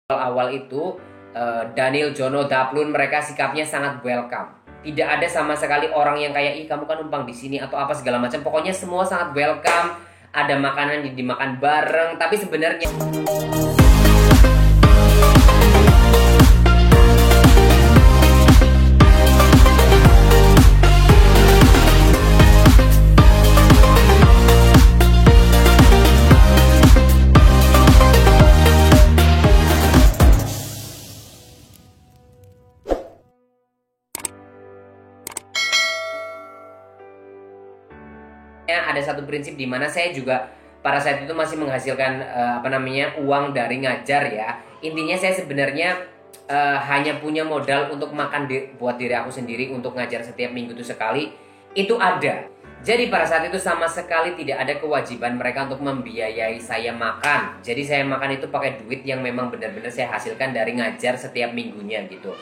Awal itu Daniel, Jono, Daplun mereka sikapnya sangat welcome. Tidak ada sama sekali orang yang kayak ih kamu kan numpang di sini atau apa segala macam. Pokoknya semua sangat welcome. Ada makanan yang dimakan bareng. Tapi sebenarnya ada satu prinsip di mana saya juga pada saat itu masih menghasilkan uang dari ngajar ya. Intinya saya sebenarnya hanya punya modal untuk makan buat diri aku sendiri, untuk ngajar setiap minggu itu sekali. Itu ada. Jadi pada saat itu sama sekali tidak ada kewajiban mereka untuk membiayai saya makan. Jadi saya makan itu pakai duit yang memang benar-benar saya hasilkan dari ngajar setiap minggunya gitu.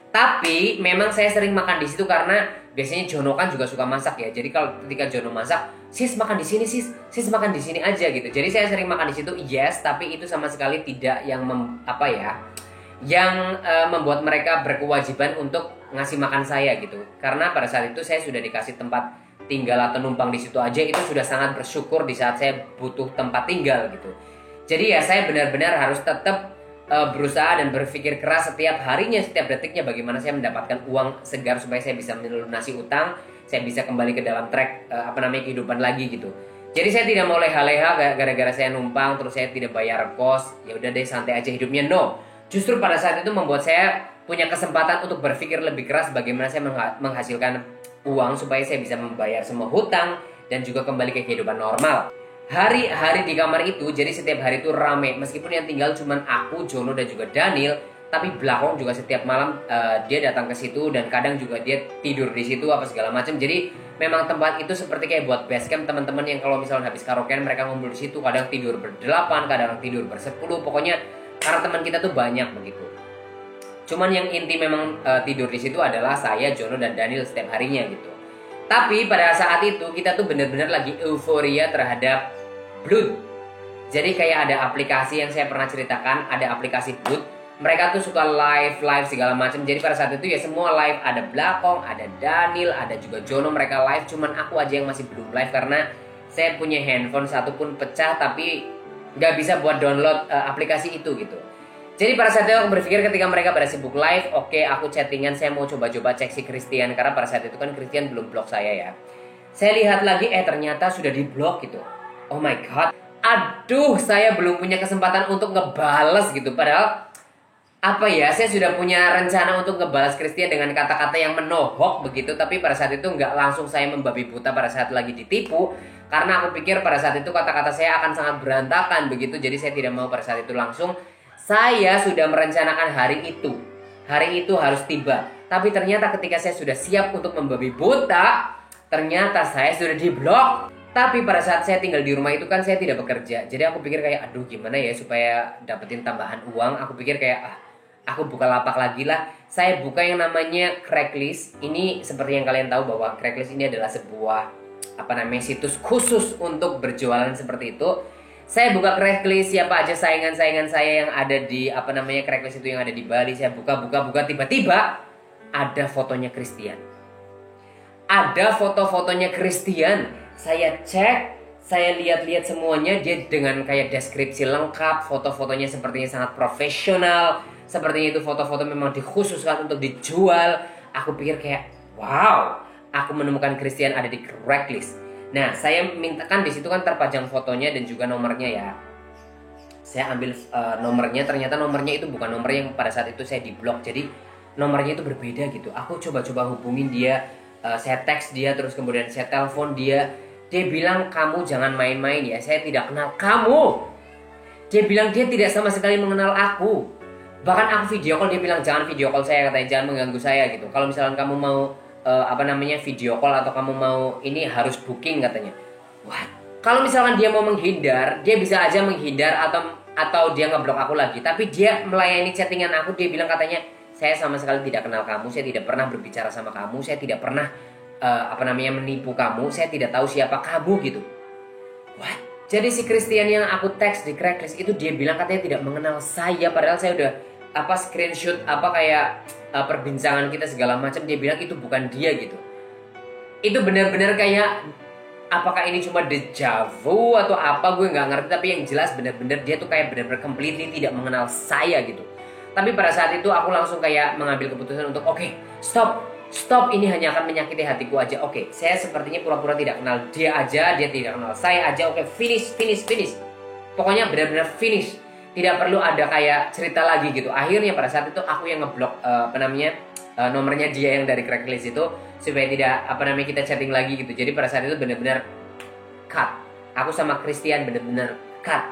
Tapi memang saya sering makan di situ karena biasanya Jono kan juga suka masak ya. Jadi kalau ketika Jono masak, sis makan di sini sis makan di sini aja gitu. Jadi saya sering makan di situ, yes. Tapi itu sama sekali tidak yang membuat mereka berkewajiban untuk ngasih makan saya gitu. Karena pada saat itu saya sudah dikasih tempat tinggal atau numpang di situ aja, itu sudah sangat bersyukur di saat saya butuh tempat tinggal gitu. Jadi ya saya benar-benar harus tetap berusaha dan berpikir keras setiap harinya, setiap detiknya bagaimana saya mendapatkan uang segar supaya saya bisa melunasi utang, saya bisa kembali ke dalam track kehidupan lagi gitu. Jadi saya tidak mau leha-leha gara-gara saya numpang terus saya tidak bayar kos, ya udah deh santai aja hidupnya. No, justru pada saat itu membuat saya punya kesempatan untuk berpikir lebih keras bagaimana saya menghasilkan uang supaya saya bisa membayar semua hutang dan juga kembali ke kehidupan normal. Hari-hari di kamar itu, jadi setiap hari itu rame. Meskipun yang tinggal cuman aku, Jono dan juga Daniel, tapi Blahong juga setiap malam dia datang ke situ dan kadang juga dia tidur di situ apa segala macam. Jadi memang tempat itu seperti kayak buat base camp teman-teman yang kalau misalnya habis karaokean mereka ngumpul di situ, kadang tidur berdelapan, kadang tidur bersepuluh. Pokoknya karena teman kita tuh banyak begitu. Cuman yang inti memang tidur di situ adalah saya, Jono dan Daniel setiap harinya gitu. Tapi pada saat itu kita tuh benar-benar lagi euforia terhadap Blood. Jadi kayak ada aplikasi yang saya pernah ceritakan, ada aplikasi Blood. Mereka tuh suka live segala macam. Jadi pada saat itu ya semua live, ada Blakong, ada Daniel, ada juga Jono, mereka live. Cuman aku aja yang masih belum live karena saya punya handphone satu pun pecah tapi nggak bisa buat download aplikasi itu gitu. Jadi pada saat itu aku berpikir ketika mereka pada sibuk live, oke, aku chattingan, saya mau coba-coba cek si Christian karena pada saat itu kan Christian belum blok saya ya. Saya lihat lagi, ternyata sudah diblok gitu. Oh my god, aduh saya belum punya kesempatan untuk ngebales gitu. Padahal saya sudah punya rencana untuk ngebales Christian dengan kata-kata yang menohok begitu. Tapi pada saat itu nggak langsung saya membabi buta pada saat lagi ditipu. Karena aku pikir pada saat itu kata-kata saya akan sangat berantakan begitu. Jadi saya tidak mau pada saat itu langsung. Saya sudah merencanakan hari itu harus tiba. Tapi ternyata ketika saya sudah siap untuk membabi buta, ternyata saya sudah diblok. Tapi pada saat saya tinggal di rumah itu kan saya tidak bekerja. Jadi aku pikir kayak aduh gimana ya supaya dapetin tambahan uang. Aku pikir kayak aku buka lapak lagi lah. Saya buka yang namanya Craigslist. Ini seperti yang kalian tahu bahwa Craigslist ini adalah sebuah situs khusus untuk berjualan seperti itu. Saya buka Craigslist, siapa aja saingan-saingan saya yang ada di Craigslist itu yang ada di Bali. Saya buka tiba-tiba ada fotonya Christian. Ada foto-fotonya Christian. Saya cek, saya lihat-lihat semuanya, dia dengan kayak deskripsi lengkap, foto-fotonya sepertinya sangat profesional, sepertinya itu foto-foto memang dikhususkan untuk dijual. Aku pikir kayak, wow, aku menemukan Christian ada di Craigslist. Nah, saya mintakan di situ kan terpajang fotonya dan juga nomornya ya. Saya ambil nomornya, ternyata nomornya itu bukan nomor yang pada saat itu saya diblok, jadi nomornya itu berbeda gitu. Aku coba-coba hubungin dia, saya teks dia, terus kemudian saya telepon dia. Dia bilang kamu jangan main-main ya, saya tidak kenal kamu. Dia bilang dia tidak sama sekali mengenal aku. Bahkan aku video call, dia bilang jangan video call saya, katanya jangan mengganggu saya gitu. Kalau misalkan kamu mau video call atau kamu mau ini harus booking katanya. What? Kalau misalkan dia mau menghindar, dia bisa aja menghindar atau dia ngeblok aku lagi. Tapi dia melayani chattingan aku, dia bilang katanya saya sama sekali tidak kenal kamu, saya tidak pernah berbicara sama kamu, saya tidak pernah menipu kamu, saya tidak tahu siapa kamu gitu. What? Jadi si Christian yang aku teks di Craigslist itu dia bilang katanya tidak mengenal saya, padahal saya udah screenshot kayak perbincangan kita segala macam, dia bilang itu bukan dia gitu. Itu benar-benar kayak apakah ini cuma deja vu atau apa, gue nggak ngerti, tapi yang jelas benar-benar dia tuh kayak benar-benar completely tidak mengenal saya gitu. Tapi pada saat itu aku langsung kayak mengambil keputusan untuk oke, stop, ini hanya akan menyakiti hatiku aja. Oke, saya sepertinya pura-pura tidak kenal dia aja, dia tidak kenal saya aja. Oke, finish. Pokoknya benar-benar finish. Tidak perlu ada kayak cerita lagi gitu. Akhirnya pada saat itu aku yang ngeblok nomornya dia yang dari Craigslist itu supaya tidak kita chatting lagi gitu. Jadi pada saat itu benar-benar cut. Aku sama Christian benar-benar cut.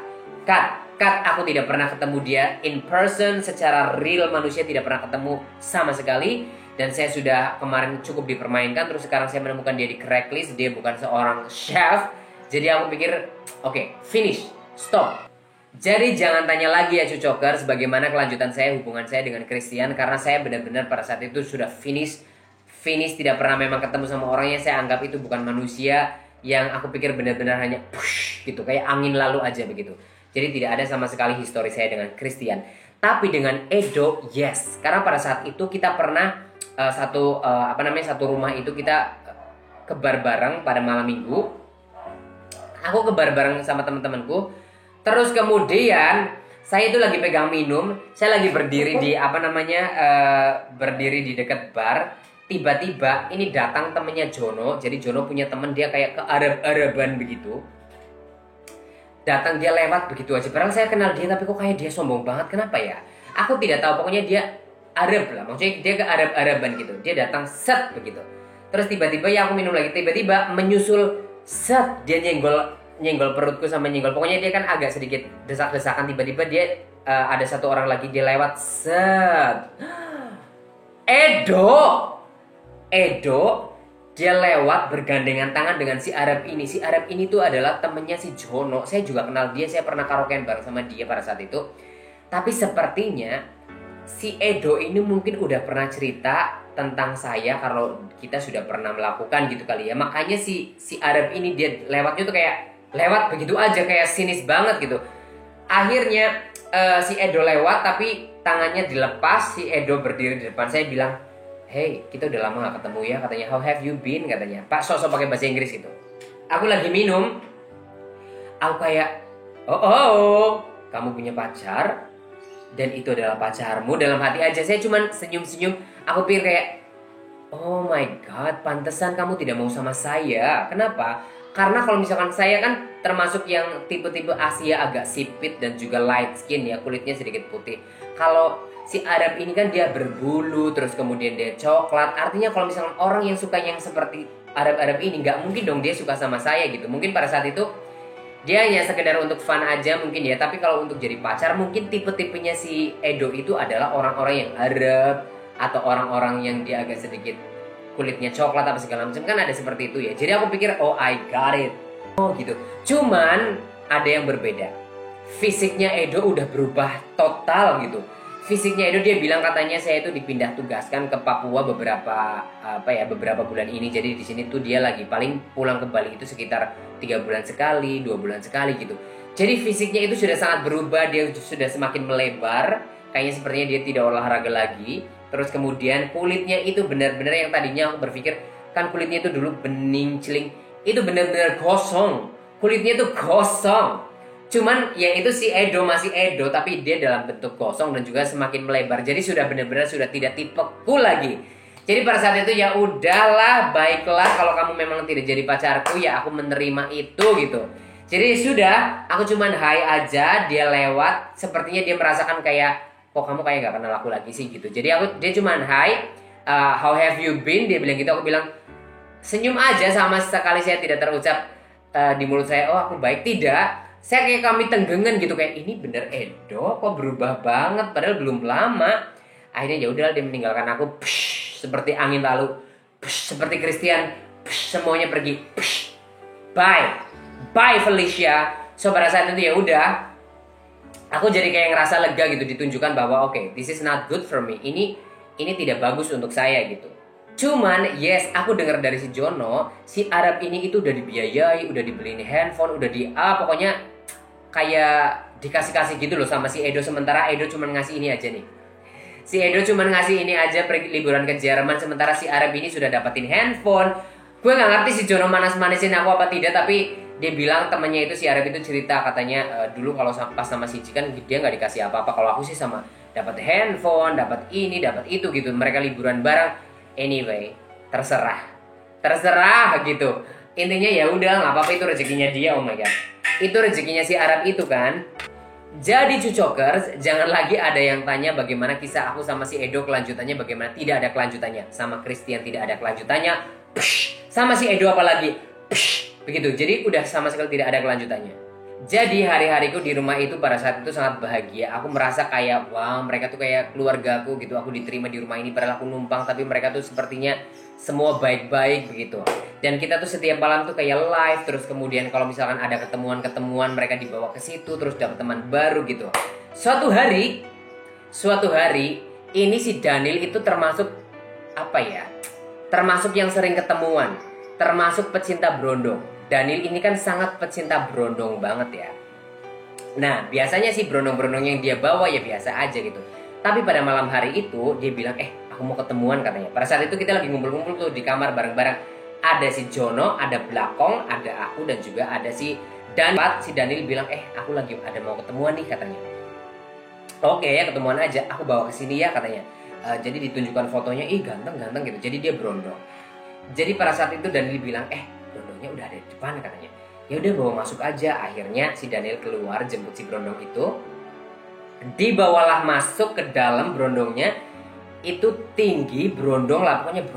Aku tidak pernah ketemu dia in person secara real, manusia tidak pernah ketemu sama sekali. Dan saya sudah kemarin cukup dipermainkan, terus sekarang saya menemukan dia di Craigslist. Dia bukan seorang chef. Jadi aku pikir oke, finish, stop. Jadi jangan tanya lagi ya Cucokers, bagaimana kelanjutan hubungan saya dengan Christian, karena saya benar-benar pada saat itu sudah finish, tidak pernah memang ketemu sama orangnya. Saya anggap itu bukan manusia yang aku pikir benar-benar hanya push gitu, kayak angin lalu aja begitu. Jadi tidak ada sama sekali histori saya dengan Christian. Tapi dengan Edo, yes, karena pada saat itu kita pernah satu rumah itu kita kebar bareng pada malam minggu. Aku kebar bareng sama teman-temanku. Terus kemudian saya itu lagi pegang minum, saya lagi berdiri di berdiri di dekat bar. Tiba-tiba ini datang temennya Jono. Jadi Jono punya temen, dia kayak ke Arab-Araban begitu. Datang, dia lewat begitu aja. Padahal saya kenal dia, tapi kok kayak dia sombong banget. Kenapa ya? Aku tidak tahu. Pokoknya dia Arab lah. Maksudnya dia ke Arab-Araban gitu. Dia datang set begitu. Terus tiba-tiba ya aku minum lagi. Tiba-tiba menyusul set. Dia nyenggol perutku sama nyenggol. Pokoknya dia kan agak sedikit desak-desakan. Tiba-tiba dia ada satu orang lagi, dia lewat set. Edo, dia lewat bergandengan tangan dengan si Arab ini. Si Arab ini tuh adalah temennya si Jono. Saya juga kenal dia, saya pernah karaokean bareng sama dia pada saat itu. Tapi sepertinya si Edo ini mungkin udah pernah cerita tentang saya kalau kita sudah pernah melakukan gitu kali ya. Makanya si Arab ini dia lewatnya tuh kayak lewat begitu aja, kayak sinis banget gitu. Akhirnya si Edo lewat tapi tangannya dilepas. Si Edo berdiri di depan saya bilang, "Hey, kita udah lama gak ketemu ya," katanya. "How have you been?" katanya. Pak, sosok pakai bahasa Inggris gitu. Aku lagi minum. Aku kayak, oh, kamu punya pacar? Dan itu adalah pacarmu. Dalam hati aja saya cuman senyum-senyum. Aku pikir kayak, oh my god, pantesan kamu tidak mau sama saya. Kenapa? Karena kalau misalkan saya kan termasuk yang tipe-tipe Asia, agak sipit dan juga light skin ya, kulitnya sedikit putih. Kalau si Arab ini kan dia berbulu, terus kemudian dia coklat. Artinya kalau misalkan orang yang suka yang seperti Arab-Arab ini, nggak mungkin dong dia suka sama saya gitu. Mungkin pada saat itu dia hanya sekedar untuk fun aja mungkin ya. Tapi kalau untuk jadi pacar, mungkin tipe-tipenya si Edo itu adalah orang-orang yang Arab, atau orang-orang yang dia agak sedikit kulitnya coklat apa segala macam, kan ada seperti itu ya. Jadi aku pikir, oh I got it, oh gitu. Cuman ada yang berbeda. Fisiknya Edo udah berubah total gitu. Fisiknya Edo, dia bilang katanya saya itu dipindah tugaskan ke Papua beberapa bulan ini. Jadi di sini tuh dia lagi paling pulang ke Bali itu sekitar 3 bulan sekali, 2 bulan sekali gitu. Jadi fisiknya itu sudah sangat berubah, dia sudah semakin melebar. Kayaknya sepertinya dia tidak olahraga lagi. Terus kemudian kulitnya itu benar-benar yang tadinya aku berpikir kan kulitnya itu dulu bening celing, itu benar-benar gosong. Kulitnya itu gosong. Cuman ya itu si Edo masih Edo, tapi dia dalam bentuk gosong dan juga semakin melebar. Jadi sudah benar-benar sudah tidak tipeku lagi. Jadi pada saat itu ya udahlah, baiklah kalau kamu memang tidak jadi pacarku, ya aku menerima itu gitu. Jadi sudah, aku cuman hai aja, dia lewat, sepertinya dia merasakan kayak kok kamu kayak gak kenal aku lagi sih gitu. Jadi dia cuman hai, how have you been, dia bilang gitu. Aku bilang senyum aja, sama sekali saya tidak terucap di mulut saya, oh aku baik, tidak. Saya kayak kami tenggengan gitu, kayak ini bener Edo kok berubah banget padahal belum lama. Akhirnya ya udah, dia meninggalkan aku seperti angin lalu, seperti Christian, semuanya pergi, bye Felicia. So pada saat itu ya udah, aku jadi kayak ngerasa lega gitu, ditunjukkan bahwa oke, this is not good for me. Ini tidak bagus untuk saya gitu. Cuman yes, aku dengar dari si Jono, si Arab ini itu udah dibiayai, udah dibeliin handphone, udah pokoknya kayak dikasih-kasih gitu loh sama si Edo. Sementara Edo cuman ngasih ini aja nih. Si Edo cuman ngasih ini aja pergi liburan ke Jerman, sementara si Arab ini sudah dapetin handphone. Gue nggak ngerti si Jono manas-manisin aku apa tidak, tapi dia bilang temennya itu si Arab itu cerita katanya dulu kalau pas sama si Ci kan dia nggak dikasih apa-apa. Kalau aku sih sama dapat handphone, dapat ini, dapat itu gitu. Mereka liburan bareng. Anyway, terserah gitu. Intinya ya udah nggak apa-apa, itu rezekinya dia. Oh my god, itu rezekinya si Arab itu kan. Jadi cucokers, jangan lagi ada yang tanya bagaimana kisah aku sama si Edo kelanjutannya, bagaimana tidak ada kelanjutannya. Sama Christian tidak ada kelanjutannya. Sama si Edo apalagi. Begitu, jadi udah sama sekali tidak ada kelanjutannya. Jadi hari-hariku di rumah itu pada saat itu sangat bahagia. Aku merasa kayak wow, mereka tuh kayak keluargaku gitu. Aku diterima di rumah ini padahal aku numpang, tapi mereka tuh sepertinya semua baik-baik begitu. Dan kita tuh setiap malam tuh kayak live. Terus kemudian kalau misalkan ada ketemuan mereka dibawa ke situ, terus dapat teman baru gitu. Suatu hari ini si Daniel itu termasuk apa ya? Termasuk yang sering ketemuan, termasuk pecinta brondong. Daniel ini kan sangat pecinta brondong banget ya. Nah biasanya sih brondong-brondong yang dia bawa ya biasa aja gitu. Tapi pada malam hari itu dia bilang aku mau ketemuan katanya. Pada saat itu kita lagi ngumpul-ngumpul tuh di kamar bareng-bareng. Ada si Jono, ada Blakong, ada aku dan juga ada si Daniel. Si Daniel bilang aku lagi ada mau ketemuan nih katanya. Oke ya ketemuan aja, aku bawa ke sini ya katanya. Jadi ditunjukkan fotonya, ganteng gitu. Jadi dia brondong. Jadi pada saat itu Daniel bilang brondongnya udah ada di depan katanya. Ya udah bawa masuk aja. Akhirnya si Daniel keluar jemput si brondong itu. Dibawalah masuk ke dalam brondongnya. Itu tinggi brondong lah, pokoknya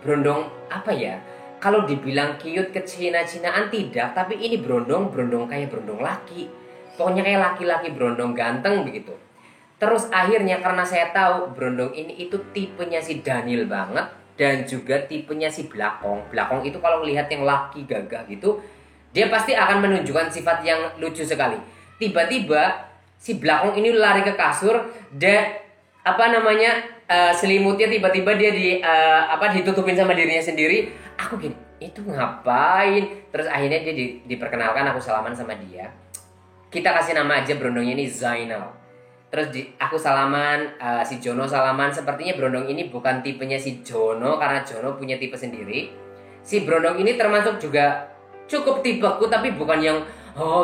brondong apa ya? Kalau dibilang cute kecina-cinaan tidak, tapi ini brondong kayak brondong laki. Pokoknya kayak laki-laki brondong ganteng begitu. Terus akhirnya karena saya tahu brondong ini itu tipenya si Daniel banget. Dan juga tipenya si Blakong. Blakong itu kalau lihat yang laki gagah gitu, dia pasti akan menunjukkan sifat yang lucu sekali. Tiba-tiba si Blakong ini lari ke kasur dan selimutnya tiba-tiba dia ditutupin sama dirinya sendiri. Aku gini, itu ngapain? Terus akhirnya dia diperkenalkan, aku salaman sama dia. Kita kasih nama aja brondongnya ini Zainal. Terus aku salaman, si Jono salaman. Sepertinya brondong ini bukan tipenya si Jono, karena Jono punya tipe sendiri. Si brondong ini termasuk juga cukup tipeku, tapi bukan yang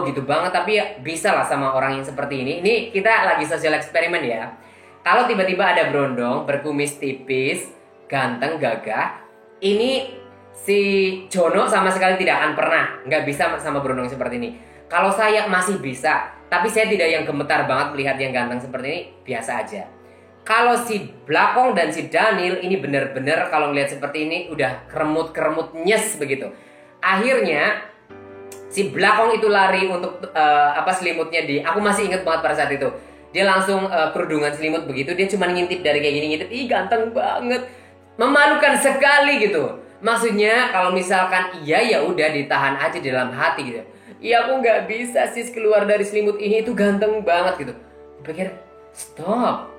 gitu banget. Tapi ya bisa lah sama orang yang seperti ini. Ini kita lagi sosial eksperimen ya. Kalau tiba-tiba ada brondong berkumis tipis, ganteng, gagah, ini si Jono sama sekali tidak akan pernah, nggak bisa sama brondong seperti ini. Kalau saya masih bisa, tapi saya tidak yang gemetar banget melihat yang ganteng seperti ini, biasa aja. Kalau si Blakong dan si Daniel ini benar-benar kalau ngelihat seperti ini udah keremut-keremut nyes begitu. Akhirnya si Blakong itu lari untuk selimutnya aku masih ingat banget pada saat itu. Dia langsung kerudungan selimut begitu, dia cuma ngintip dari kayak gini ngintip, ganteng banget. Memalukan sekali gitu. Maksudnya kalau misalkan ya udah ditahan aja di dalam hati gitu. Iya aku nggak bisa sih keluar dari selimut ini, itu ganteng banget gitu. Pikir stop.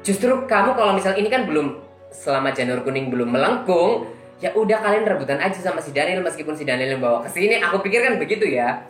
Justru kamu kalau misal ini kan belum, selama janur kuning belum melengkung, ya udah kalian rebutan aja sama si Daniel meskipun si Daniel yang bawa ke sini. Aku pikir kan begitu ya.